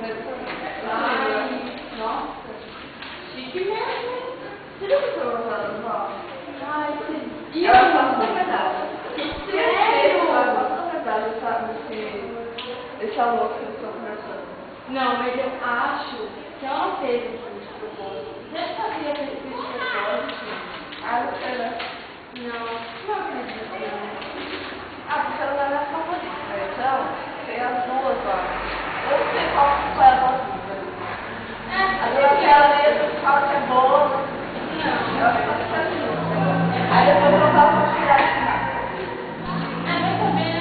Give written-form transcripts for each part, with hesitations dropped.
Ai, nossa. Chique mesmo. Você já viu ela nova? Ai, que dia. Ela faz toda verdade. Sério? Ela faz toda verdade, sabe? Esse alô que eu estou conversando. Não, mas eu acho que ela fez isso de propósito. Já sabia que ele fez de propósito. Ah, não sei, né? Não acredito. Ah, porque ela não é favorita. Então, tem as duas lá. Eu não sei qual foi a favorita. A dona Bela mesmo fala que é boa. Não. Ela vai fazer isso. Aí depois eu vou pra tirar esse final. Mas também, né?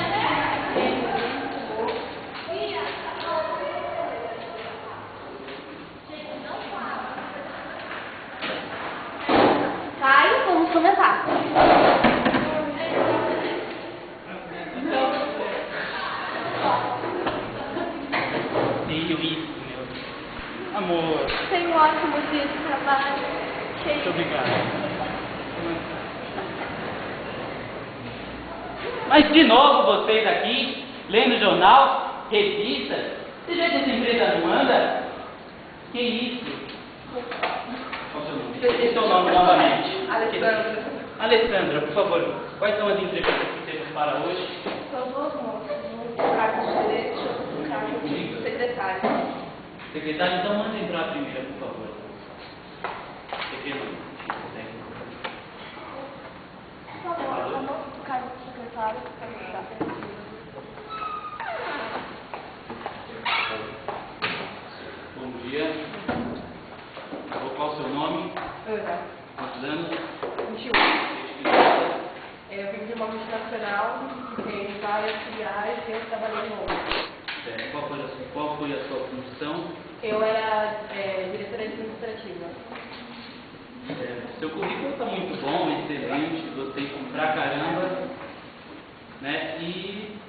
Caio, vamos começar. Amor. Tem um ótimo dia de trabalho. Muito obrigado. Mas de novo vocês aqui, lendo jornal, revistas? Você já que essa empresa não anda? Que isso? Qual o seu nome? Esse é o nome novamente. Alessandra. Alessandra, por favor, quais são as entrevistas que temos para hoje? São duas moças, um cargo de direito e outro cargo de secretário. Secretário, então manda entrar a primeira, por favor. Pequeno. Por favor, o cargo de secretário, Bom dia. Qual o seu nome? Ana, Quantos anos? 21. Eu vim de uma multinacional, tem várias filiais e eu trabalhei no outro. Qual foi a sua função? Eu era diretora administrativa. Seu currículo está muito bom, excelente, gostei pra caramba, né? E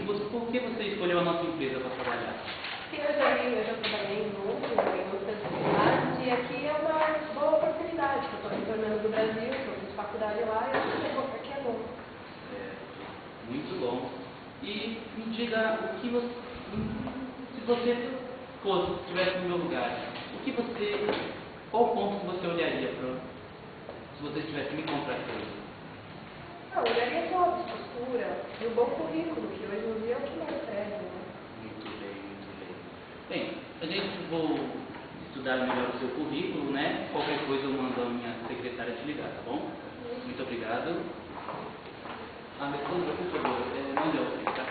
por que você escolheu a nossa empresa para trabalhar? Eu já trabalhei em outras cidades e aqui é uma boa oportunidade. Eu estou retornando do Brasil, eu fiz faculdade lá e acho que aqui é bom. Muito bom. E me diga o que você, se você estivesse no meu lugar, qual ponto você olharia se você estivesse me contratando? Não, eu olharia todos, postura e o bom currículo, que hoje em dia é o que mais serve, né? Muito bem, muito bem. Bem, a gente vou estudar melhor o seu currículo, né? Qualquer coisa eu mando a minha secretária te ligar, tá bom? Muito obrigado. Alessandra, por favor, não deu assim, tá?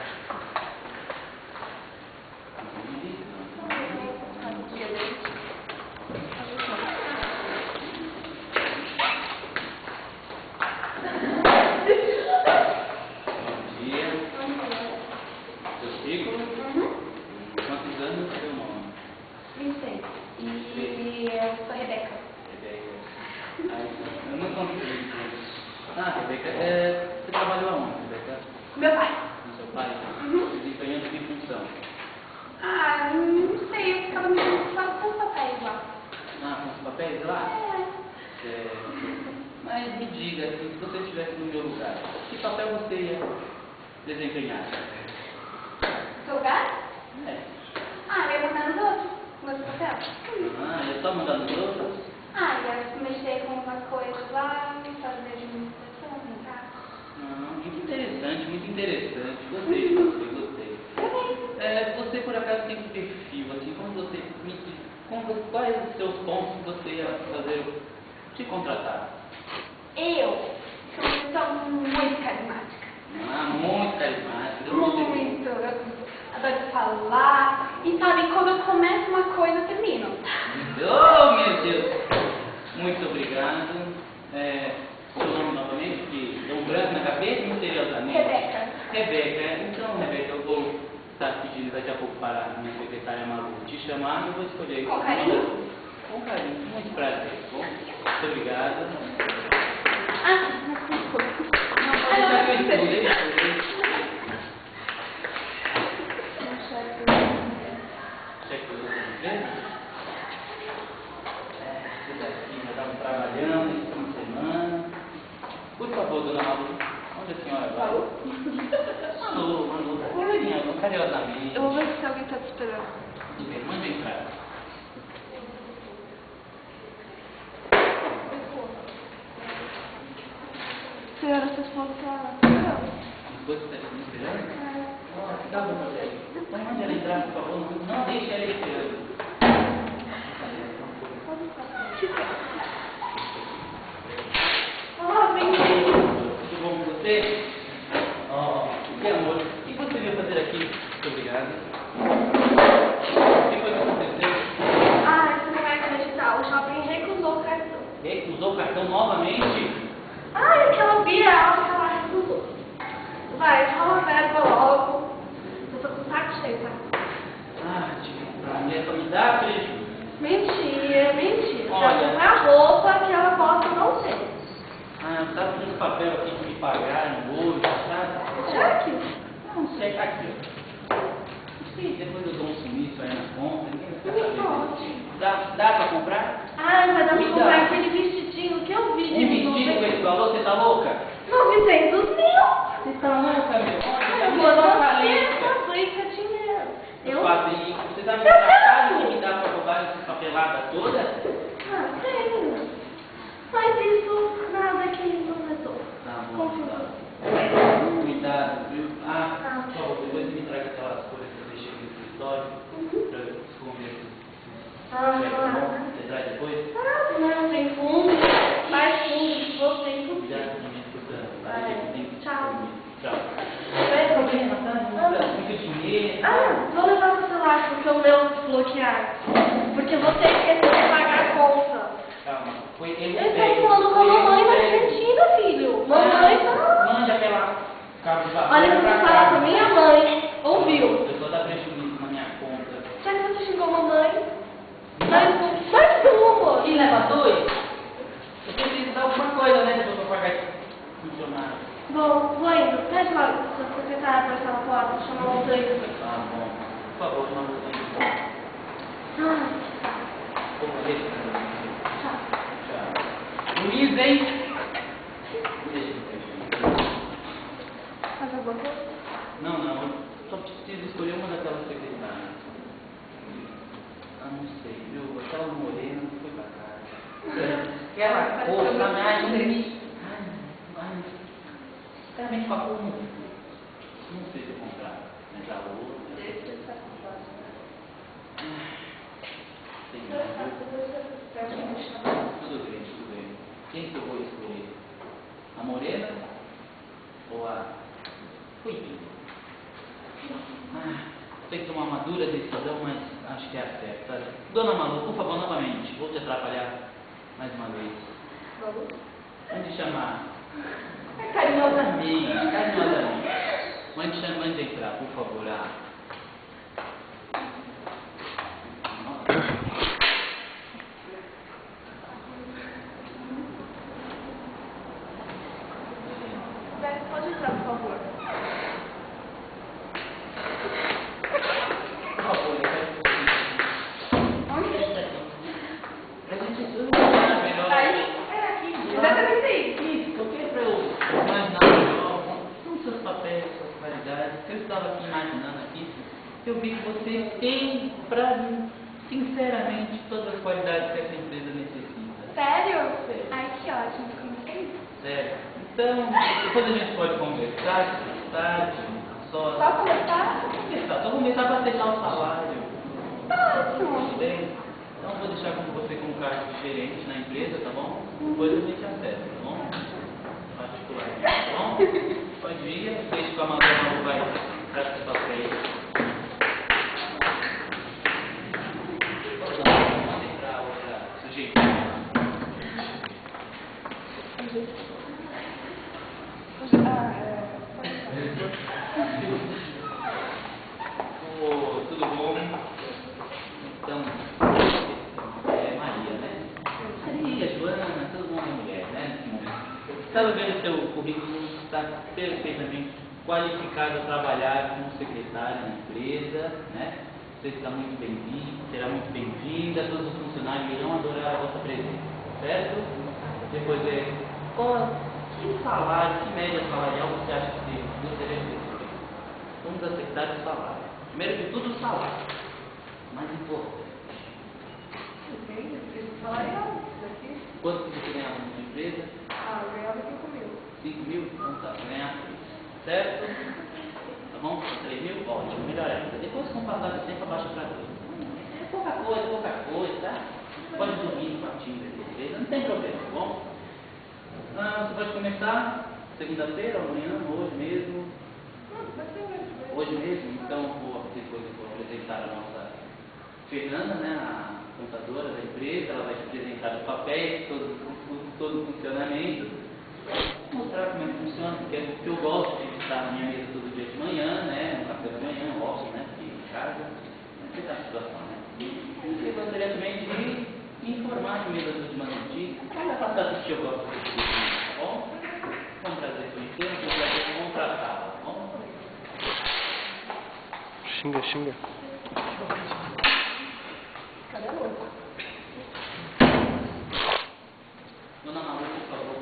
Quantos anos é seu nome? 26. E eu sou Rebeca. Rebeca. Eu não consegui. Rebeca, você trabalhou aonde, Rebeca? Com meu pai. Com seu pai? Desempenhando que função? Não sei, eu ficava me preocupando com os papéis lá. Com os papéis lá? É. Mas me diga, assim, se você estivesse no meu lugar, que papel você ia desempenhar? Seu lugar? É. Eu ia mandar nos outros, meus papéis. Eu só mandar nos outros? Ia mexer com umas coisas lá, fazer administração, tá? Muito interessante, muito interessante. Gostei de você, gostei. Você por acaso tem um perfil, assim, quais os seus pontos que você ia fazer te contratar? Eu sou uma pessoa muito carismática. Muito carismática. Muito. Eu adoro falar. E sabe, quando eu começo uma coisa, eu termino. Oh, meu Deus! Muito obrigado. Seu nome novamente, que deu um branco na cabeça, misteriosamente. Rebeca. Rebeca. Então, Rebeca, eu vou estar pedindo daqui a pouco para a minha secretária Malu te chamar e eu vou escolher. Com carinho? Com carinho, muito prazer. Bom, muito obrigado. Desculpa. Trabalhando esse fim de semana. Por favor, dona Malu, onde a senhora vai? Malu? Malu. devagarinho, carinhosamente. Eu vou ver se alguém tá te esperando. Tudo bem, manda entrar. Senhora, sua esposa tá... Depois você está me esperando? Oh, dá bom, Zé. Então mande ela entrar, por favor. Não deixe ela esperando. Ah, vem. Tudo bom com você? Oh, que amor. O que você veio fazer aqui? Muito obrigado. O que foi que aconteceu? Ah, você não vai acreditar. O shopping recusou o cartão. Recusou o cartão novamente? Ah, aquela Bia alta que ela recusou. Vai, fala a verba logo. Eu tô com o saco cheio, tá? Ah, a mulher só me dá prejuízo. Mentira, mentira. Olha. Ela comprar roupa que ela possa não ter. Ah, tá com esse papel aqui de me pagar no hoje, sabe? Cheque? Não sei, aqui, ó. Sim, depois eu dou um sumiço aí na conta, ninguém vai saber. Dá pra comprar? Ah, vai dar pra Cuidado. comprar aquele vestidinho que eu vi. Um vestido com esse valor, você tá louca? 900 mil. Você tá louca, meu? Olha, Você você tá fabrica dinheiro. Eu quadrinho. Você tá me trabalho que me dá pra roubar essa papelada toda? Ah, tenho. Mas isso nada que não resolve. Tá bom, tá. Cuidado, viu? Ah, Tá. só depois me traga aquelas coisas que eu deixei aqui no escritório pra eu esconder esses cheques, tá bom? Você traz depois? Ah, não, tem fundo. Mais fundo, você tem tudo. Já me escutando. Vai. Tchau. Tchau. Não é problema, tá? Muito dinheiro. Ah, vou levar seu celular porque o meu desbloquear. Porque você esqueceu de pagar a conta. Calma. Foi eu Eles estão falando com a mamãe na Argentina, filho. Mamãe tá... Mande aquela cabo de papel. Olha, você fala com minha mãe. Ouviu? Eu só dá prejuízo na minha conta. Já que você xingou a mamãe? Mas tu, amor. E leva dois? Eu preciso dar alguma coisa, né? Se eu for pagar esse funcionário. Bom, vou indo. Pede lá sua secretária para essa porta, chamar o motorista. Tá bom. Por favor, não me Ah, Vou fazer isso. tchau. Tchau. Luiz, hein? Deixa eu ver. Faz alguma coisa? Não, não. Eu só preciso escolher uma daquelas secretárias. Ah, não sei, viu? Aquela morena foi pra casa. Aquela cor, sabe? Ai, não me... Ai, sinceramente, com a cor, não sei se eu comprar. Mas a outra... Sei não, viu? Tudo bem, tudo bem. Quem que eu vou escolher? A morena ou a ruivinha? Tem que tomar uma dura decisão, mas acho que é a certa. Dona Malu, por favor, novamente, vou te atrapalhar mais uma vez. Malu? Mande chamar. Carinhosamente, carinhosamente. Mande entrar, por favor. Pode entrar, por favor. Por favor, Onde? a gente imaginar melhor. Aí? É aqui. Exatamente aí. Isso, porque para eu imaginar melhor, com seus papéis, suas qualidades, eu estava aqui imaginando aqui, eu vi que você tem, para mim, sinceramente, todas as qualidades que essa empresa necessita. Sério? Sério. Ai, que ótimo. Fico muito feliz. Sério. Então, depois a gente pode conversar, tarde, só... Só começar? Só conversar para aceitar o salário. Tá ótimo. Tudo bem? Então eu vou deixar com você com um cargo diferente na empresa, tá bom? Depois a gente acerta, tá bom? Particularmente, tá bom? Pode ir, deixa com a Malu vai dar esse papel. Vamos entrar outra sujeito. Tudo bom? Então, Maria, né? Maria, Joana, todo mundo é mulher, né? Nesse momento. Estava vendo seu currículo, está perfeitamente qualificado a trabalhar como secretária na empresa, né? Você está muito bem-vindo, será muito bem-vinda, todos os funcionários irão adorar a vossa presença, certo? Depois que salário, que média salarial você acha que você gostaria de receber? vamos acertar o salário. Primeiro de tudo, o salário. Mais importante. Depende, o salário é alto, isso aqui. Quanto que você ganhava na sua empresa? Ah, eu ganhava 5.000. 5.000? Então tá, você ganhar 3. Certo? Tá bom? 3.000? Ótimo, melhor ainda. Depois, com o passar do tempo, abaixa para 2. É pouca coisa, tá? Pode dormir no quartinho beleza? Não tem problema, tá bom? Você pode começar segunda-feira, amanhã, hoje mesmo. Vai ser mesmo. Hoje mesmo, então vou apresentar a nossa Fernanda, né, a contadora da empresa. Ela vai te apresentar os papéis, todo o funcionamento, mostrar como é que funciona, porque eu gosto de estar na minha mesa todo dia de manhã, né, no café da manhã, no office, né, aqui em casa, não sei a situação, né. E eu gostaria também de informar de mesa das últimas notícias, para passar a assistir, eu gosto de assistir, tá bom? Foi um prazer conhecê-la, foi um prazer contratá-la, tá bom? Xinga. Cadê o outro? Dona Malu, por favor.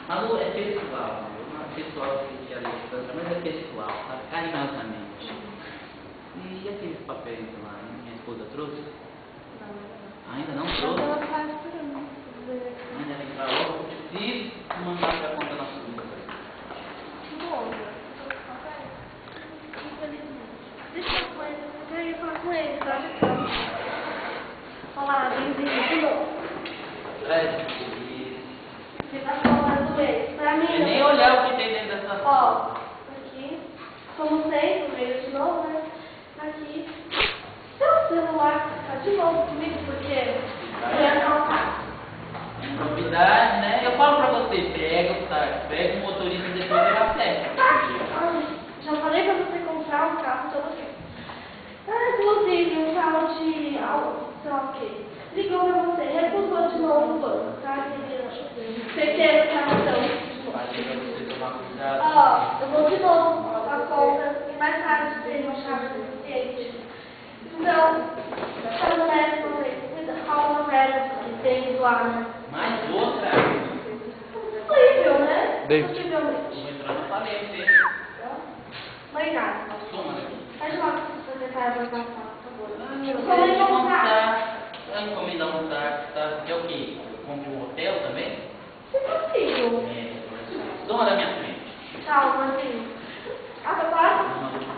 Malu é pessoal, não é pessoal que é Alexandra, mas é pessoal, tá? Carinhosamente. E aqueles papéis lá, minha esposa trouxe? Ainda não trouxe? Ela faz por mim. Ainda vem pra logo. Se mandar pra conta na segunda. Deixa eu ir falar com ele, tá? Olá, bem-vindo de novo. Você tá falando ele. Pra mim, E nem olhar o que tem dentro dessa. Ó, aqui, como sempre, veio de novo, né? Aqui, seu celular tá de novo comigo, porque eu ia anotar. Novidade, né? Eu falo pra você, pega o motorista e depois ele acerta. Já falei pra você comprar um carro todo dia. Inclusive, um carro de sei lá o quê. Ligou pra você, recusou de novo o banco, tá? Você quer o cartão de novo. Vai chegar você tomar cuidado. Ó, eu vou de novo a conta e mais tarde ter uma chave suficiente. Então, faz o resto, cuida, calma, velho, que tem lá, né? Mais outra. Possível, né? David. Possivelmente. Vou entrar no falete. Mãe, nada. Soma daqui. Faz lá que o secretário vai passar, por favor. Eu Vou vou encontrar. encomendar um táxi, tá? Que é o quê? Eu compro um hotel também? Se possível. Toma da minha frente. Calma, filho. Ah, tá claro?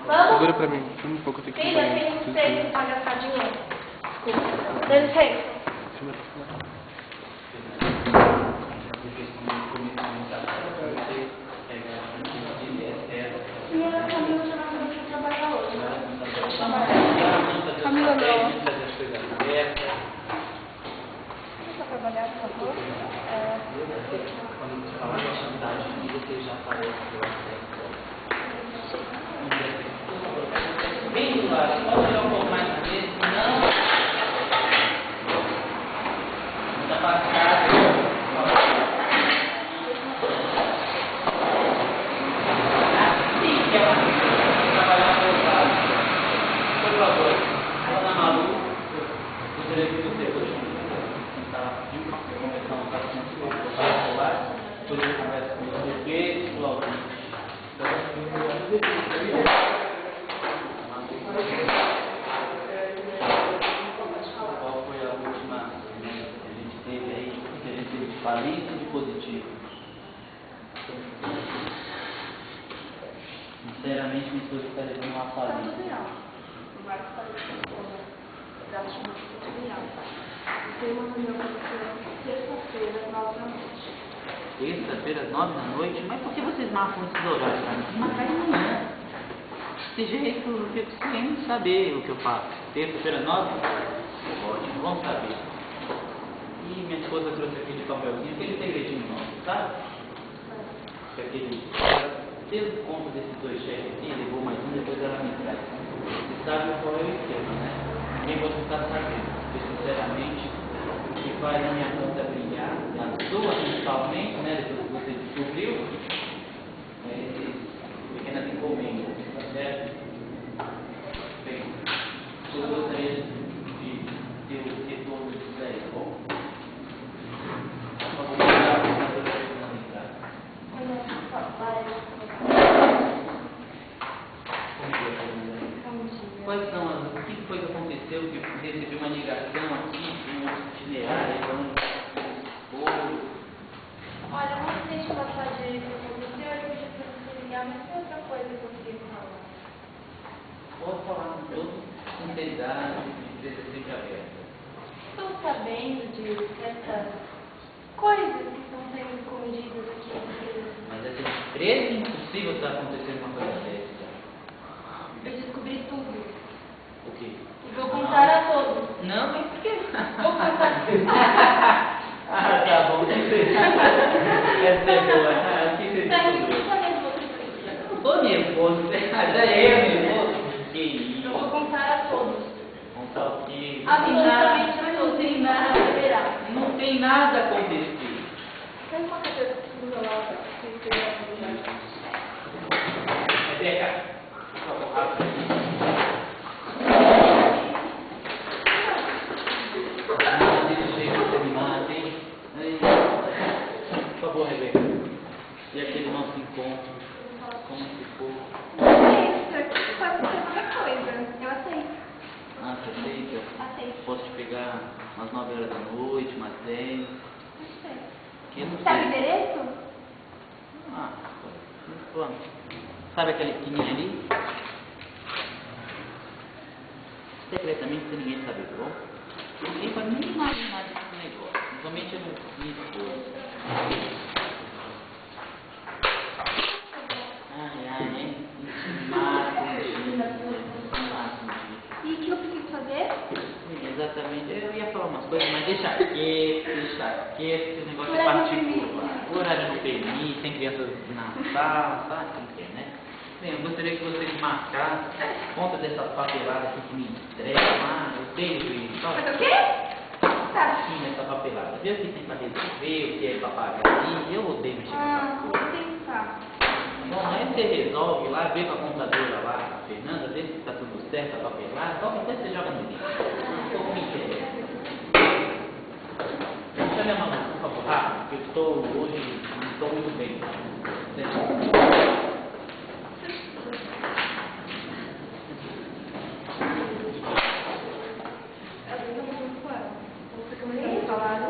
Vamos? Segura pra mim. Um pouco eu tenho que ir Filha, no tem banheiro. que pra gastar dinheiro. Desculpa. Dê licença. Filma. E a Camila já não vai trabalhar hoje, né? Camila não. Você Pra trabalhar, por favor. quando você falar da atividade que você já aparece pelo acesso. Bem do lado, pode tirar um pouco mais na mesa, não. Muito afastado. Assim que ela trabalhar no meu lado. Por favor, Dona Malu, gostaria que você continue. Conversar um pouco com o celular, depois eu converso com você, porque logo. Qual foi a última que a gente teve aí, que a gente teve de falência e de positivo? Sinceramente, minha esposa está levando uma Tá falência. tudo em alta. O Marcos tá ali. Gasto muito tudo em alta. Tem uma reunião com você terça-feira, 9 da noite. Terça-feira, às 9 da noite? Mas por que vocês marcam esses horários para mim? Marcar de manhã. Desse jeito eu fico sem saber o que eu faço. Terça-feira, 9? Ótimo, vamos saber. E minha esposa trouxe aquele papelzinho, aquele segredinho nosso, sabe? Que aquele. Desde o conto desses dois cheques aqui, levou mais um, depois ela me traz. Você sabe qual é o esquema, né? Ninguém pode ficar sabendo. Porque, sinceramente, o que faz a minha conta brilhar, a sua principalmente, né? Depois que você descobriu, é esses pequenas encomendas, tá certo? Bem, eu gostaria de ter o retorno disso aí, tá bom? Por favor, obrigado, entrar. o que foi que aconteceu que recebeu uma ligação aqui de um itinerário, Olha, um acidente de passageiro que aconteceu, eu pedi para você ligar, mas tem outra coisa que eu queria falar. Pode falar com toda sinceridade, de empresa sempre aberta. Estou sabendo de certas coisas que estão sendo cometidas aqui na empresa. Mas essa empresa é impossível estar acontecendo uma coisa dessa. Eu descobri tudo. O quê? E vou contar a todos. Não, mas por quê? Vou contar. Ah, tá bom. Essa é boa. O que você Sabe, descobriu? só nervoso. Eu tô nervoso. Já é nervoso. Que isso? Eu vou contar a todos. Contar o quê? Absolutamente a todos. Sem nada verá. Não tem nada acontecido. Tem uma coisa do meu lado. Rebeca, por favor, rápido. Não, desse jeito você me mata, hein? Por favor, Rebeca. E aquele nosso encontro? Como ficou? Pode ser qualquer coisa. Eu aceito. Ah, você aceita? Aceito. Posso te pegar umas 9 horas da noite, umas 10? Que não Sabe o sei. endereço? Ah, vamos. Sabe aquela esquininha ali? Secretamente, sem ninguém saber, tá bom? Ninguém pode nem imaginar desse negócio. Principalmente eu não me expor. Ai, hein? E o que eu preciso fazer? Exatamente. Eu ia falar umas coisas, mas deixa quieto, esse negócio é particular. O horário não permite, tem crianças na sala, sabe como que é, né? Bem, eu gostaria que vocês marcassem conta dessa papelada aqui que me entrega lá, eu tenho isso, sabe? Mas o quê? Tá. Sim, essa papelada. Vê o que tem pra resolver, o que é pra pagar. E eu odeio mexer com essas Vou coisas. pensar. Bom, aí você resolve lá, vê com a contadora lá, a Fernanda, vê se tá tudo certo, a papelada, qualquer coisa você joga no lixo. Um pouco me interessa. Chame a mamãe, por favor, rápido, porque eu estou hoje, não estou muito bem.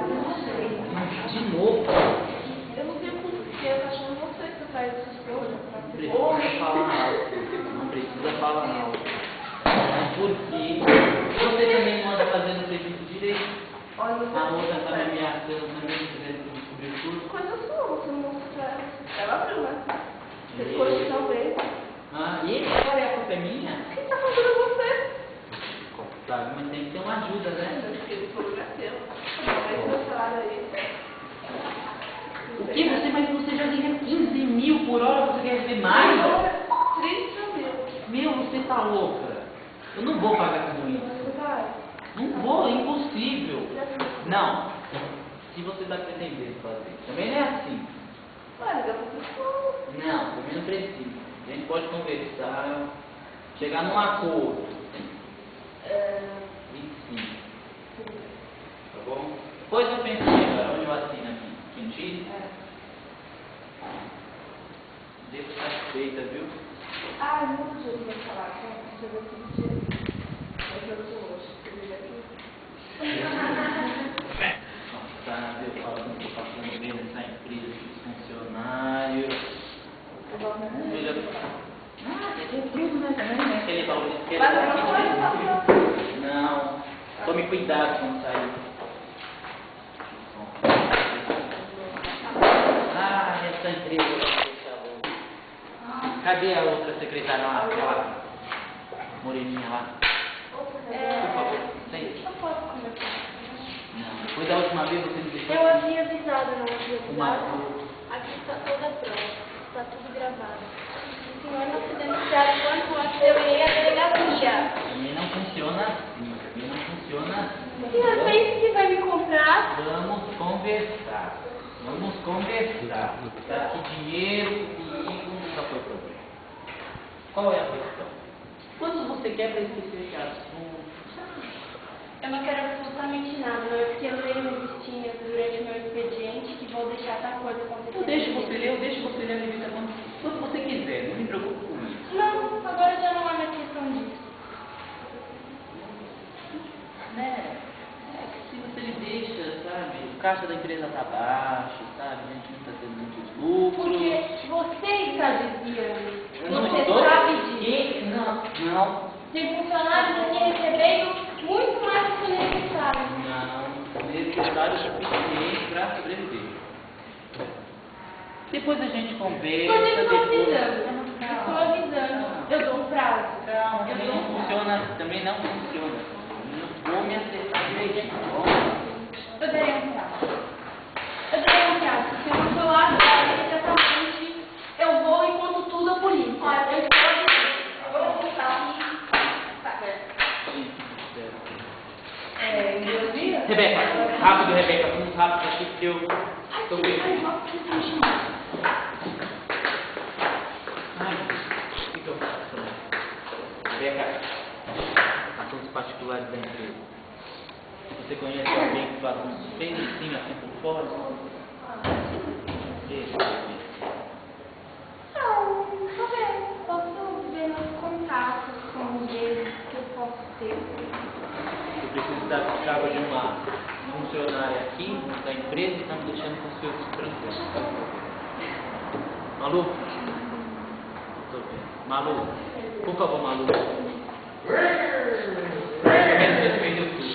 Mas, de novo, Eu não sei porquê, eu tô achando você que faz essas coisas. não precisa falar alto. Não precisa falar alto. Mas por quê? Você também não anda fazendo o serviço direito. Olha, A outra está me ameaçando também, querendo descobrir tudo. coisa sua, você não mostra. Ela abriu, né? Você coisa talvez. Ah, e agora a culpa é minha? Quem tá fazendo você? Sabe, mas tem que ter uma ajuda, né? Meu filho, o problema é seu. Mas meu salário aí. O que você, mas você já ganha 15 mil por hora, você quer receber mais? 30 mil. Meu, você tá louca. Eu não vou pagar tudo isso. Você vai? Não vou, é impossível. Não. Se você está pretendendo fazer. Também não é assim. Vai ligar pro pessoal. Não, também não precisa. A gente pode conversar, chegar num acordo. 25. Tá bom? Depois eu penso agora, onde eu assino aqui? Quintino? Devo estar feita, viu? Ah, muito dia do meu salário. Chegou aqui dia. Mas eu tô hoje. Você veio aqui? Nossa, eu falo que eu passando bem nessa empresa de funcionário. Eu vou aprender. Tem tudo, né? Também, né? Aquele valor de Mas eu não vou Não. Tome cuidado quando sair. Ah, essa empresa. Cadê a outra secretária lá? Aquela moreninha lá? Por favor, sente. Eu posso começar. Não. Depois da última vez você me deixou. Eu havia avisado, não havia Uma avisado. Aqui está toda pronta. Está tudo gravado. O senhor não se denunciar quanto antes eu irei à delegacia. Também não funciona assim. Também não funciona assim. O senhor pensa que vai me comprar? Vamos conversar. Vamos conversar. Tá aqui dinheiro comigo, nunca foi problema. Qual é a questão? Quanto você quer para esquecer esse assunto? Eu não quero absolutamente nada, não é porque eu leio revistinhas durante o meu expediente que vou deixar essa coisa acontecer. Eu deixo você ler a revista quando você quiser, não me preocupe com isso. Não, agora já não é mais questão disso. caixa da empresa está baixo, sabe? A gente não está tendo muitos lucros. Porque você está desviando. Eu não Você estou- sabe disso. E- Não. Tem funcionários aqui recebendo muito mais do que o necessário. Não, necessário o suficiente para sobreviver. Depois a gente conversa, Mas eu estou depois... avisando. Estou avisando. Eu dou um prazo. Calma, Eu também dou não um prazo. funciona, também não funciona. Não vou me acertar direitinho, tá bom? Eu darei um prazo. Eu darei um prazo. Se eu não for lá agora, imediatamente, eu vou e conto tudo à polícia. Olha, eu estou avisando. Eu vou contar aqui. Tá certo. Meu dia? Rebeca, rápido, Rebeca, vamos rápido aqui porque eu tô Ai, perdido. nossa, que sujo. Ai, o que eu faço? Rebeca, assuntos particulares da empresa. Você conhece alguém que faz uns feirinhos assim por fora? Não, talvez. Posso ver meus contatos com eles que eu posso ter. Eu preciso dar chave de uma funcionária aqui da empresa e está me deixando com os seus tranquilos. Malu? Tô vendo. Malu, por favor, Malu. Mais ou menos, ele perdeu tudo.